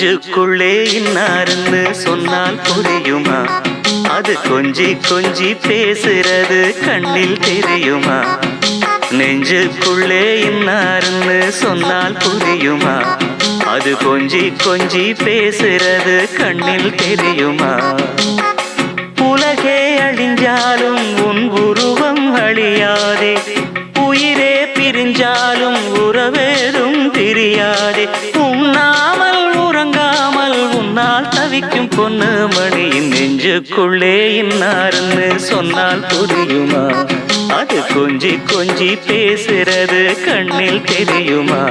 நெஞ்சுக்குள்ளே இன்னாருன்னு சொன்னால் புரியுமா? அது கொஞ்சி கொஞ்சி பேசுறது கண்ணில் தெரியுமா? நெஞ்சுக்குள்ளே இன்னாருன்னு சொன்னால் புரியுமா? அது கொஞ்சி கொஞ்சி பேசுறது கண்ணில் தெரியுமா? உலகே அழிஞ்சாலும் உன் உருவம் அழியாதே, உயிரே பிரிஞ்சாலும் உறவேதும் பிரியாதே. உண்ணாமல் உறங்காமல் உன்னால் தவிக்கும் பொண்ணு மணியின் நெஞ்சுக்குள்ளே இன்னாருன்னு சொன்னால் புரியுமா? அது கொஞ்சி கொஞ்சி பேசுறது கண்ணில் தெரியுமா?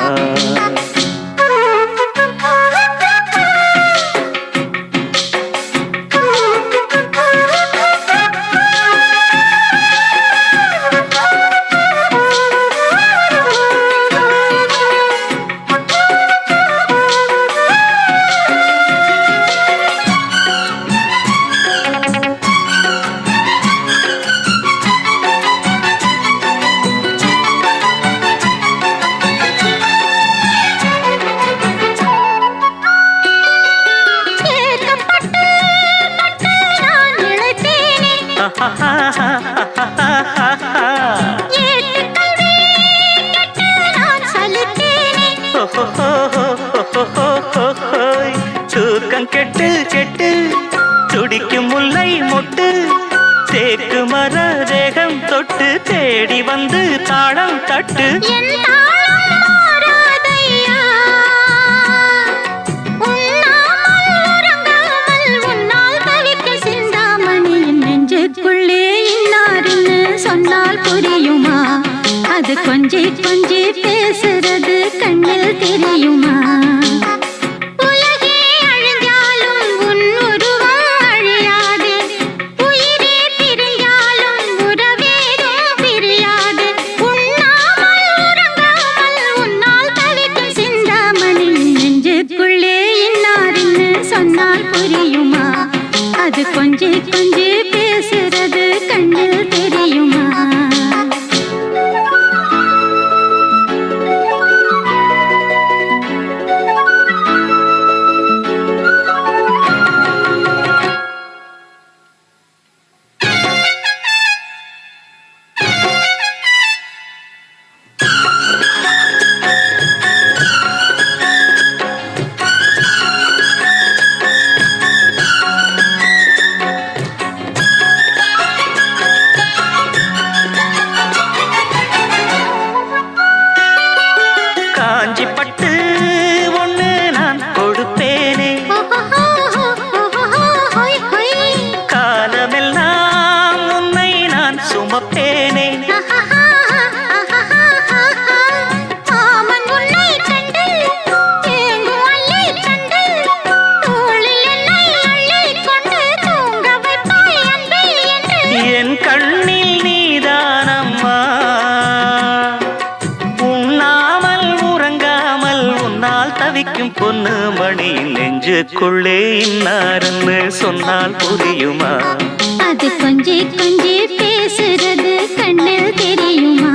தூக்கம் கெட்டு கெட்டு துடிக்கும் முல்லை மொட்டு, தேக்கு மர தேகம் தொட்டு தேடி வந்து தாளம் தட்டு. சொன்னால் புரியுமா? அது கொஞ்சி கொஞ்சி பேசுறது கண்ணில் தெரியுமா? உலகே அழிஞ்சாலும் உன் உருவம் அழியாது, உயிரே பிரிஞ்சாலும் உறவேதும் பிரியாது. உண்ணாமல் உறங்காமல் உன்னால் தவிக்கும் சிந்தாமணி நெஞ்சுக்குள்ளே இன்னாருன்னு சொன்னால் புரியுமா? அது கொஞ்சி கொஞ்சி பேசுறது கண்ணில் தெரியுமா? காஞ்சிப்பட்டு ஒண்ணு நான் கொடுப்பேனே, காலமெல்லாம் உன்னை நான் சுமப்பேனே. என் கண்ணில் நீதானம்மா, உண்ணாமல் உறங்காமல் உன்னால் தவிக்கும் பொண்ணு மணி நெஞ்சுக்குள்ளே இன்னாருன்னு சொன்னால் புரியுமா? அது கொஞ்சி கொஞ்சி பேசுறது கண்ணில் தெரியுமா?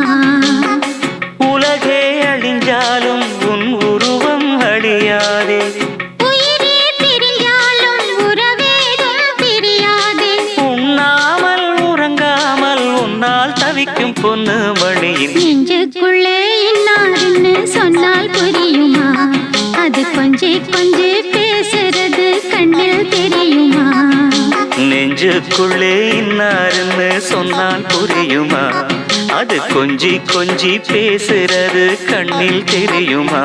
உலகே அழிஞ்சாலும் உன் உருவம் அழியாதே, உயிரே பிரிஞ்சாலும் உறவேதும் பிரியாதே. உண்ணாமல் உறங்காமல் உன்னால் தவிக்கும் பொண்ணு மணியின் நெஞ்சுக்குள்ளே இன்னாருன்னு சொன்னால் புரியுமா? அது கொஞ்சி கொஞ்சி பேசுறது கண்ணில் தெரியுமா? நெஞ்சுக்குள்ளே இன்னாருன்னு சொன்னால் புரியுமா? அது கொஞ்சி கொஞ்சி பேசுறது கண்ணில் தெரியுமா?